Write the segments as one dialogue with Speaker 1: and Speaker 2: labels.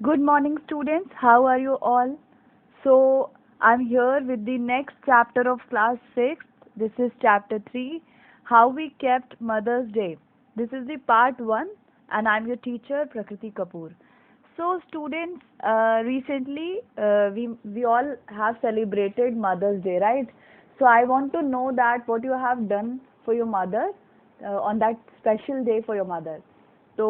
Speaker 1: Good morning, students. How are you all? So, I'm here with the next chapter of class 6. This is chapter 3, How We Kept Mother's Day. This is the part 1, and I'm your teacher, Prakriti Kapoor. So, students, recently we all have celebrated Mother's Day, right? So, I want to know that what you have done for your mother on that special day for your mother. तो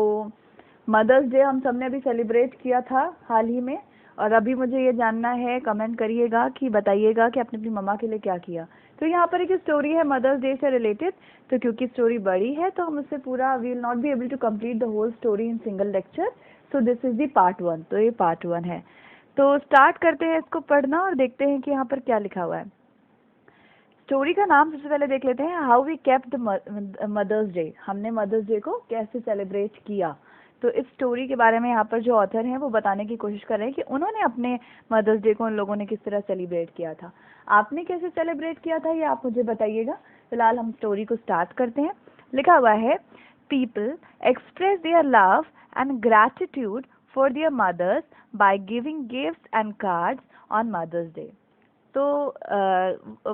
Speaker 1: mother's day हम सबने अभी celebrate किया था हाल ही में, और अभी मुझे ये जानना है, कमेंट करिएगा कि बताइएगा कि आपने अपनी मम्मा के लिए क्या किया। तो यहाँ पर एक स्टोरी है मदर्स डे से रिलेटेड, तो क्योंकि स्टोरी बड़ी है तो हम उससे पूरा we will not be able to complete the whole story in single lecture, so this is the part 1। तो ये पार्ट 1 है, तो स्टार्ट करते हैं इसको पढ़ना और देखते हैं कि यहाँ पर क्या लिखा हुआ है। स्टोरी का नाम सबसे पहले देख लेते हैं, how we kept Mother's Day. हमने मदर्स डे को कैसे सेलिब्रेट किया। तो इस स्टोरी के बारे में यहाँ पर जो ऑथर हैं वो बताने की कोशिश कर रहे हैं कि उन्होंने अपने मदर्स डे को उन लोगों ने किस तरह सेलिब्रेट किया था। आपने कैसे सेलिब्रेट किया था ये आप मुझे बताइएगा। फिलहाल हम स्टोरी को स्टार्ट करते हैं। लिखा हुआ है, people express their love and gratitude for their mothers by giving gifts and cards on Mother's Day. So,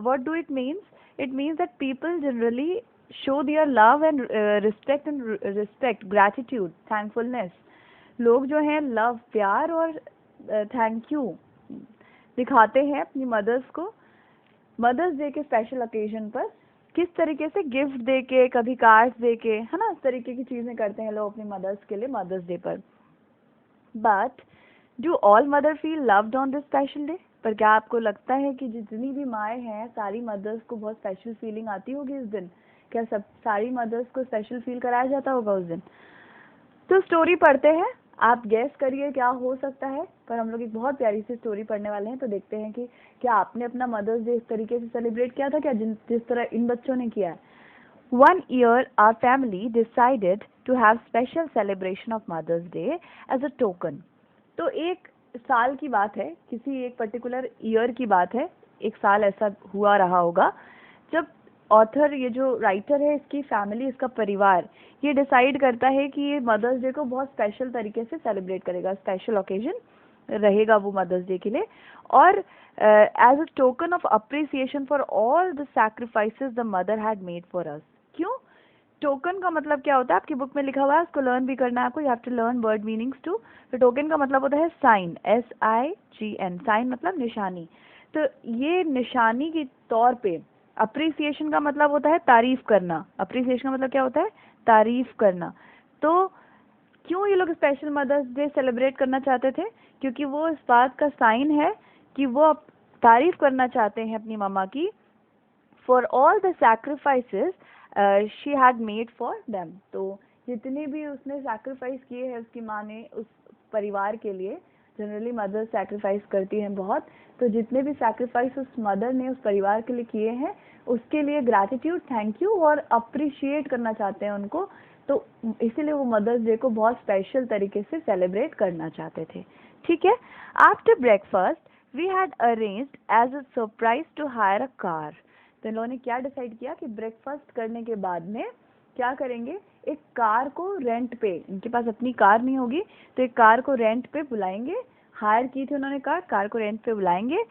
Speaker 1: what do it means? It means that people generally show their love and respect, gratitude, thankfulness. लोग जो हैं love, प्यार और thank you दिखाते हैं अपनी mother's को mother's day के स्पेशल ओकेजन पर। किस तरीके से गिफ्ट दे के, कभी कार्ड्स दे के, है ना, इस तरीके की चीज़ें करते हैं लोग अपनी मदर्स के लिए मदर्स डे पर। But do all mother feel loved on this special day? पर क्या आपको लगता है कि जितनी भी माएँ हैं सारी मदर्स को बहुत स्पेशल फीलिंग आती होगी इस दिन? क्या सब सारी मदर्स को स्पेशल फील कराया जाता होगा उस दिन? तो स्टोरी पढ़ते हैं, आप गेस करिए क्या हो सकता है। पर हम लोग एक बहुत प्यारी सी स्टोरी पढ़ने वाले हैं, तो देखते हैं कि क्या आपने अपना मदर्स डे इस तरीके से सेलिब्रेट किया था क्या जिस तरह इन बच्चों ने किया है। One year, our family decided to have special celebration of Mother's Day as a token. तो एक साल की बात है, किसी एक पर्टिकुलर ईयर की बात है, एक साल ऐसा हुआ रहा होगा जब ऑथर, ये जो राइटर है, इसकी फैमिली, इसका परिवार ये डिसाइड करता है कि ये मदर्स डे को बहुत स्पेशल तरीके से सेलिब्रेट करेगा, स्पेशल ओकेजन रहेगा वो मदर्स डे के लिए, और as a token of appreciation for all the sacrifices the mother had made for us. क्यों? टोकन का मतलब क्या होता है, आपकी बुक में लिखा हुआ है, उसको लर्न भी करना है आपको, you have to learn word meanings too. तो टोकन का मतलब होता है साइन, SIGN, साइन मतलब निशानी। तो ये निशानी के तौर पे अप्रिसिएशन का मतलब होता है तारीफ करना। अप्रिसिएशन का मतलब क्या होता है? तारीफ करना। तो क्यों ये लोग स्पेशल मदर्स डे सेलिब्रेट करना चाहते थे? क्योंकि वो इस बात का साइन है कि वो तारीफ करना चाहते हैं अपनी मम्मा की, for all the sacrifices she had made for them. तो जितने भी उसने सैक्रिफाइस किए हैं उसकी माँ ने उस परिवार के लिए, जनरली मदर सैक्रिफाइस करती हैं बहुत, तो जितने भी सैक्रिफाइस उस मदर ने उस परिवार के लिए किए हैं उसके लिए ग्रैटिट्यूड, थैंक यू और अप्रिशिएट करना चाहते हैं उनको। तो इसीलिए वो मदर्स डे को बहुत स्पेशल तरीके से सेलिब्रेट करना चाहते थे। ठीक है। After breakfast we had arranged as a surprise to hire a car. तो इन लोगों ने क्या डिसाइड किया कि ब्रेकफास्ट करने के बाद में क्या करेंगे, एक कार को रेंट पे, इनके पास अपनी कार नहीं होगी तो एक कार को रेंट पे बुलाएंगे, हायर की थी उन्होंने कार को रेंट पे बुलाएंगे,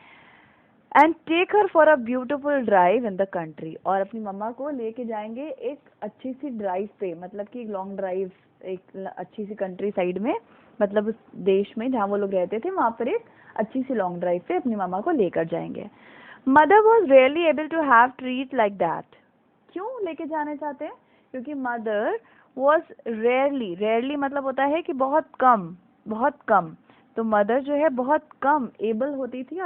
Speaker 1: and take her for a beautiful drive in the country. और अपनी मम्मा को लेके जाएंगे एक अच्छी सी ड्राइव पे, मतलब कि लॉन्ग ड्राइव, एक अच्छी सी कंट्री साइड में, मतलब उस देश में जहाँ वो लोग रहते थे वहाँ पर एक अच्छी सी लॉन्ग ड्राइव पे अपनी मम्मा को लेकर जाएंगे। Mother was really able to have treat like that. क्यों लेके जाने चाहते हैं? क्योंकि मदर वॉज रेयरली मतलब होता है कि बहुत कम, बहुत कम। तो मदर जो है बहुत कम एबल होती थी,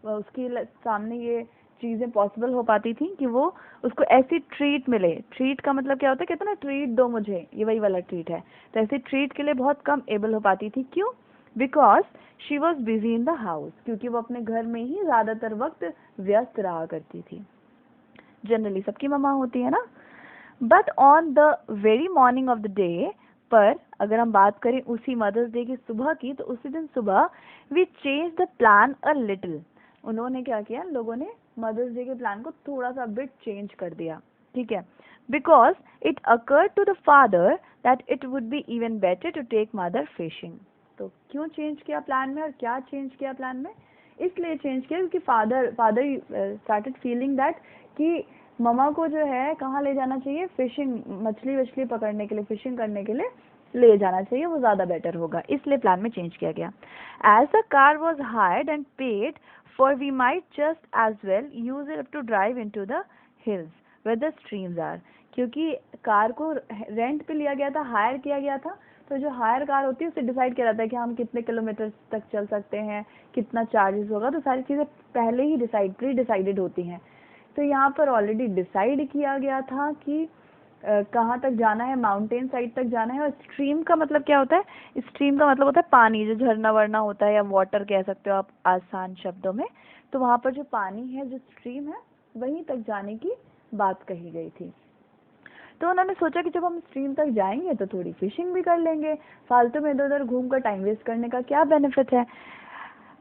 Speaker 1: उसके सामने ये चीज़ें पॉसिबल हो पाती थी कि वो उसको ऐसी ट्रीट मिले। ट्रीट का मतलब क्या होता है, कहते हैं ना ट्रीट दो मुझे, ये वही वाला ट्रीट है। तो ऐसी ट्रीट के लिए बहुत कम एबल हो पाती थी। क्यों? Because she was busy in the house, क्योंकि वो अपने घर में ही ज़्यादातर वक्त व्यस्त रहा करती थी। जनरली सबकी मम्मा होती है ना। But on the very morning of the day, पर अगर हम बात करें उसी मदर्स डे की सुबह की, तो उसी दिन सुबह we change the plan a little. उन्होंने क्या किया, लोगों ने मदर्स डे के प्लान को थोड़ा सा बिट चेंज कर दिया। ठीक है। Because it occurred to the father that it would be even better to take mother fishing. तो क्यों चेंज किया प्लान में और क्या चेंज किया प्लान में? इसलिए चेंज किया क्योंकि फादर स्टार्टेड फीलिंग दैट कि ममा को जो है कहाँ ले जाना चाहिए, फिशिंग, मछली वछली पकड़ने के लिए, फिशिंग करने के लिए ले जाना चाहिए, वो ज़्यादा बेटर होगा, इसलिए प्लान में चेंज किया गया. As the car was hired and paid for we might just as well use it to drive into the hills where the streams are. क्योंकि कार को रेंट पे लिया गया था, हायर किया गया था, तो जो हायर कार होती है उससे डिसाइड किया जाता है कि हम कितने किलोमीटर तक चल सकते हैं, कितना चार्जेस होगा, तो सारी चीज़ें पहले ही प्री डिसाइडेड होती हैं. तो यहाँ पर ऑलरेडी डिसाइड किया गया था कि कहाँ तक जाना है, माउंटेन साइड तक जाना है. और स्ट्रीम का मतलब क्या होता है? स्ट्रीम का मतलब होता है पानी, जो झरना वरना होता है या वाटर कह सकते हो आप आसान शब्दों में. तो वहाँ पर जो पानी है, जो स्ट्रीम है, वहीं तक जाने की बात कही गई थी. तो उन्होंने सोचा कि जब हम स्ट्रीम तक जाएंगे तो थोड़ी फिशिंग भी कर लेंगे, फालतू में इधर उधर घूम कर टाइम वेस्ट करने का क्या बेनिफिट है.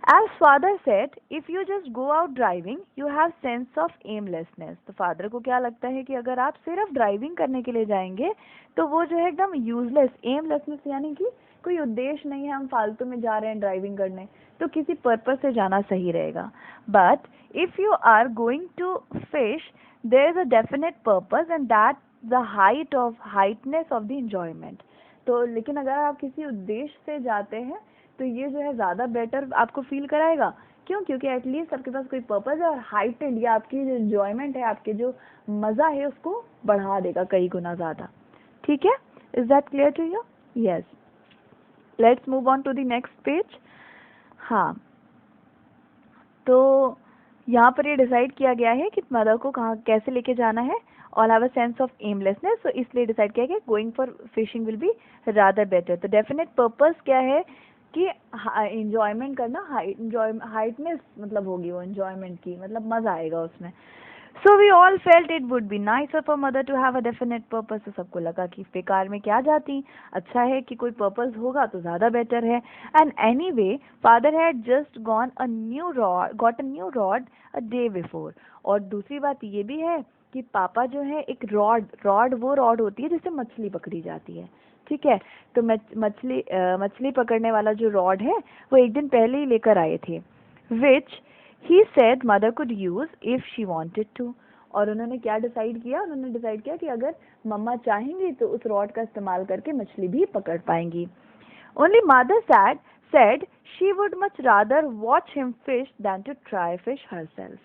Speaker 1: As father said, if you just go out driving, you have sense of aimlessness. तो फादर को क्या लगता है कि अगर आप सिर्फ ड्राइविंग करने के लिए जाएंगे तो वो जो है एकदम यूजलेस, एमलेसनेस यानी कि कोई उद्देश्य नहीं है, हम फालतू में जा रहे हैं ड्राइविंग करने, तो किसी पर्पस से जाना सही रहेगा. But if you are going to fish there is a definite purpose and that the heightness of the enjoyment. तो लेकिन अगर आप किसी उद्देश्य से जाते हैं तो ये जो है ज़्यादा बेटर आपको फील कराएगा. क्यों? क्योंकि एटलीस्ट आपके पास कोई पर्पस है और हाइटेड, या आपकी जो एंजॉयमेंट है, आपके जो मज़ा है, उसको बढ़ा देगा कई गुना ज़्यादा. ठीक है? Is that clear to you? Yes. Let's move on to the next page. हाँ, तो यहाँ पर ये डिसाइड किया गया है कि मदर को कहाँ कैसे लेके जाना है. All have a sense of aimlessness, तो इसलिए डिसाइड किया गया going for fishing will be rather better. तो डेफिनेट पर्पस क्या है कि एंजॉयमेंट करना, हाइटनेस मतलब होगी वो एंजॉयमेंट की, मतलब मजा आएगा उसमें. So we all felt it would be nice for mother to have a definite purpose. तो सबको लगा कि बेकार में क्या जाती, अच्छा है कि कोई पर्पस होगा तो ज़्यादा बेटर है. And any way father had just got a new rod a day before. और दूसरी बात ये भी है कि पापा जो है एक रॉड वो रॉड होती है जिससे मछली पकड़ी जाती है. ठीक है? तो मछली पकड़ने वाला जो रॉड है वो एक दिन पहले ही लेकर आए थे, which he said mother could use if she wanted to. और उन्होंने क्या डिसाइड किया? उन्होंने डिसाइड किया कि अगर मम्मा चाहेंगी तो उस रॉड का इस्तेमाल करके मछली भी पकड़ पाएंगी. Only mother said she would much rather watch him fish than to try fish herself.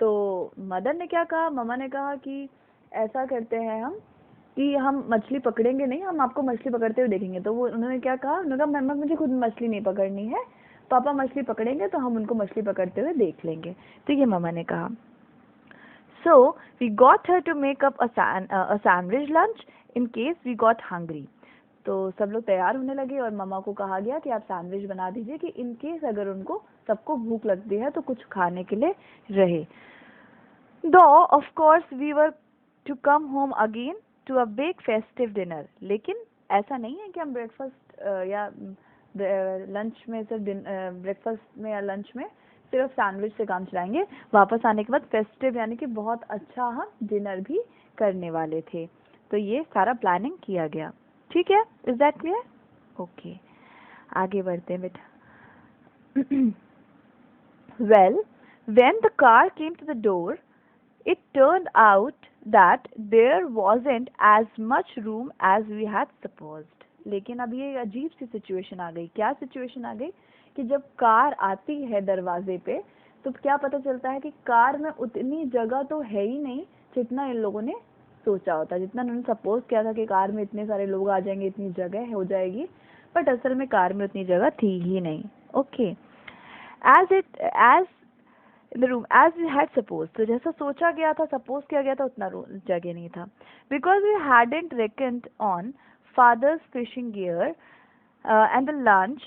Speaker 1: तो मदर ने क्या कहा, मम्मा ने कहा कि ऐसा करते हैं हम कि हम मछली पकड़ेंगे नहीं, हम आपको मछली पकड़ते हुए देखेंगे. तो वो उन्होंने क्या कहा, उन्होंने कहा मम्मा मुझे खुद मछली नहीं पकड़नी है, पापा मछली पकड़ेंगे तो हम उनको मछली पकड़ते हुए देख लेंगे. तो ये मम्मा ने कहा. So we got her to make up a sandwich lunch in case we got hungry. तो सब लोग तैयार होने लगे और मम्मा को कहा गया कि आप सैंडविच बना दीजिए कि इन केस अगर उनको सबको भूख लगती है तो कुछ खाने के लिए रहे. Though of course we were to come home again to a big festive dinner. लेकिन ऐसा नहीं है कि हम ब्रेकफास्ट या लंच में सिर्फ ब्रेकफास्ट में या लंच में सिर्फ सैंडविच से काम चलाएंगे. वापस आने के बाद फेस्टिव यानी कि बहुत अच्छा हम डिनर भी करने वाले थे. तो ये सारा प्लानिंग किया गया. ठीक है? Is that clear? ओके, आगे बढ़ते हैं बेटा. Well, when the car came to the door it turned out that there wasn't as much room as we had supposed. लेकिन अब ये अजीब सी सिचुएशन आ गई. क्या सिचुएशन आ गई कि जब कार आती है दरवाजे पे तो क्या पता चलता है कि कार में उतनी जगह तो है ही नहीं जितना इन लोगों ने सोचा होता, जितना उन्होंने सपोज किया था कि कार में इतने सारे लोग आ जाएंगे, इतनी जगह हो जाएगी. बट असल में कार में उतनी जगह थी ही नहीं. Okay, as in the room as we had supposed. तो जैसा सोचा गया था, सपोज किया गया था, उतना जगह नहीं था. Because we hadn't reckoned on father's fishing gear and the lunch,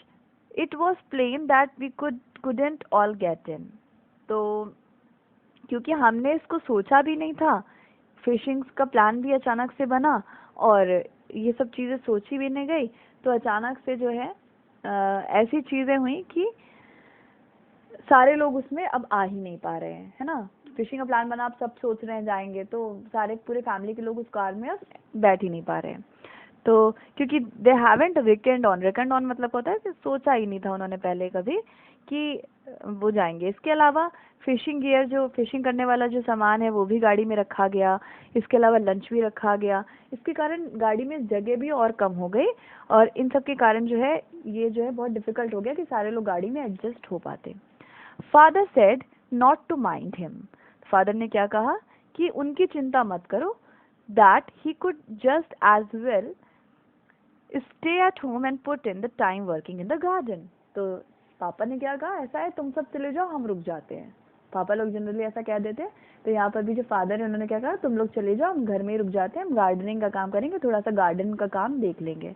Speaker 1: it was plain that we couldn't all get in. तो क्योंकि हमने इसको सोचा भी नहीं था, फिशिंग का प्लान भी अचानक से बना और ये सब चीज़ें सोची भी नहीं गई, तो अचानक से जो है ऐसी चीज़ें हुई कि सारे लोग उसमें अब आ ही नहीं पा रहे हैं, है ना. फिशिंग का प्लान बना, आप सब सोच रहे हैं जाएंगे, तो सारे पूरे फैमिली के लोग उस कार में अब बैठ ही नहीं पा रहे हैं. तो क्योंकि दे हैवेंट रिकन्ड ऑन मतलब होता है कि सोचा ही नहीं था उन्होंने पहले कभी कि वो जाएंगे। इसके अलावा फिशिंग गियर, जो फिशिंग करने वाला जो सामान है वो भी गाड़ी में रखा गया। इसके अलावा लंच भी रखा गया। इसके कारण गाड़ी में जगह भी और कम हो गई, और इन सब के कारण जो है ये जो है बहुत डिफिकल्ट हो गया कि सारे लोग गाड़ी में एडजस्ट हो पाते। Father said not to mind him. Father ने क्या कहा कि उनकी चिंता मत करो, that he could just as well stay at home and put in the time working in the garden. तो पापा ने क्या कहा, ऐसा है तुम सब चले जाओ, हम रुक जाते हैं। पापा लोग जनरली ऐसा कह देते हैं। तो यहाँ पर भी जो फादर है उन्होंने क्या कहा, तुम लोग चले जाओ, हम घर में ही रुक जाते हैं, हम गार्डनिंग का काम करेंगे, थोड़ा सा गार्डन का काम देख लेंगे।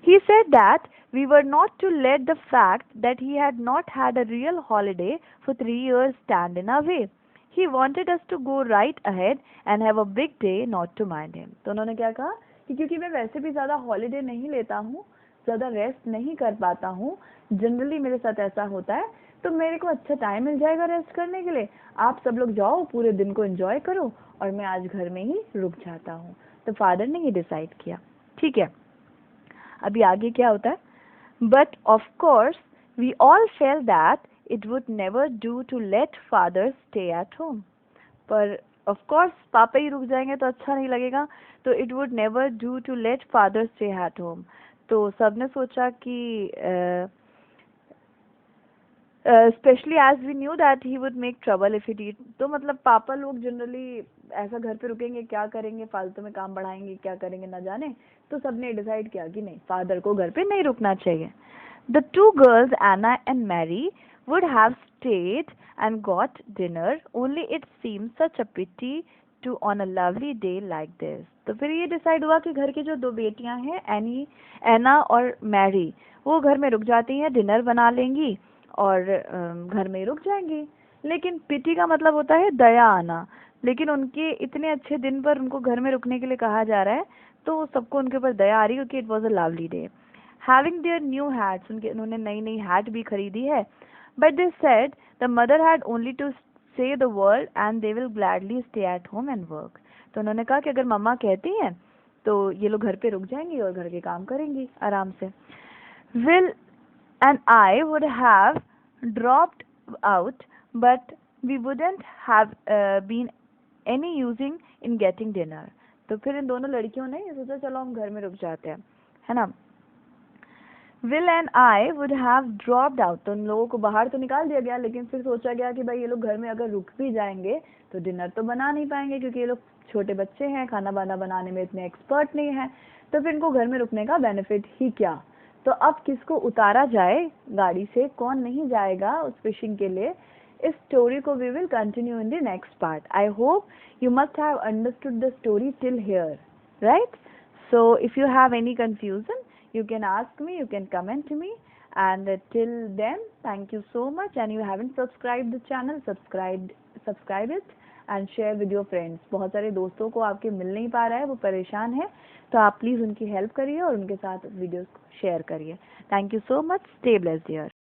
Speaker 1: He said that we were not to let the fact that he had not had a real holiday for 3 years stand in our way. He wanted us to go right ahead and have a big day, not to mind him. तो उन्होंने क्या कहा कि क्योंकि मैं वैसे भी ज़्यादा हॉलीडे नहीं लेता हूँ, ज़्यादा रेस्ट नहीं कर पाता हूँ, जनरली मेरे साथ ऐसा होता है, तो मेरे को अच्छा टाइम मिल जाएगा रेस्ट करने के लिए। आप सब लोग जाओ, पूरे दिन को एंजॉय करो, और मैं आज घर में ही रुक जाता हूँ। तो फादर ने ये डिसाइड किया। ठीक है, अभी आगे क्या होता है। But of course we all felt that it would never do to let father stay at home. पर ऑफ कोर्स पापा ही रुक जाएंगे तो अच्छा नहीं लगेगा, तो it would never do to let father stay at home. तो सबने सोचा कि specially as we knew that he would make trouble if he did. तो मतलब पापा लोग जनरली ऐसा घर पे रुकेंगे, क्या करेंगे, फालतू में काम बढ़ाएंगे, क्या करेंगे ना जाने। तो सबने डिसाइड किया कि नहीं, फादर को घर पे नहीं रुकना चाहिए। The two girls Anna and Mary would have stayed and got dinner, only it seem such a pity to on a lovely day like this. तो फिर ये डिसाइड हुआ कि घर की जो दो बेटियां हैं, एना और मैरी, वो घर में रुक जाती हैं, डिनर बना लेंगी और घर में रुक जाएंगी। लेकिन पिटी का मतलब होता है दया आना, लेकिन उनके इतने अच्छे दिन पर उनको घर में रुकने के लिए कहा जा रहा है, तो सबको उनके ऊपर दया आ रही है, क्योंकि it was a lovely day. Having their new hats, उन्होंने नई नई हैट भी खरीदी है। But they said the mother had only to say the word and they will gladly stay at home and work. तो उन्होंने कहा कि अगर मम्मा कहती हैं तो ये लोग घर पे रुक जाएंगी और घर के काम करेंगी आराम से। Will and I would have dropped out, but we wouldn't have been any using in getting dinner. तो फिर इन दोनों लड़कियों ने ये सोचा चलो हम घर में रुक जाते हैं, है ना। Will and I would have dropped out, तो उन लोगों को बाहर तो निकाल दिया गया, लेकिन फिर सोचा गया कि भाई ये लोग घर में अगर रुक भी जाएंगे तो डिनर तो बना नहीं पाएंगे, क्योंकि ये लोग छोटे बच्चे हैं, खाना वाना बनाने में इतने एक्सपर्ट नहीं है, तो फिर इनको घर में रुकने का बेनिफिट ही क्या। तो अब किसको उतारा जाए गाड़ी से, कौन नहीं जाएगा उस फिशिंग के लिए। इस स्टोरी को we will continue in the next part. I hope you must have understood the story till here, right? So if you have any confusion, you can ask me, you can comment to me, and till then thank you so much. And you haven't subscribed the channel, subscribe it and share with your friends. बहुत सारे दोस्तों को आपके मिल नहीं पा रहा है, वो परेशान है, तो आप प्लीज़ उनकी हेल्प करिए और उनके साथ वीडियोस शेयर करिए। Thank you so much, stay blessed dear.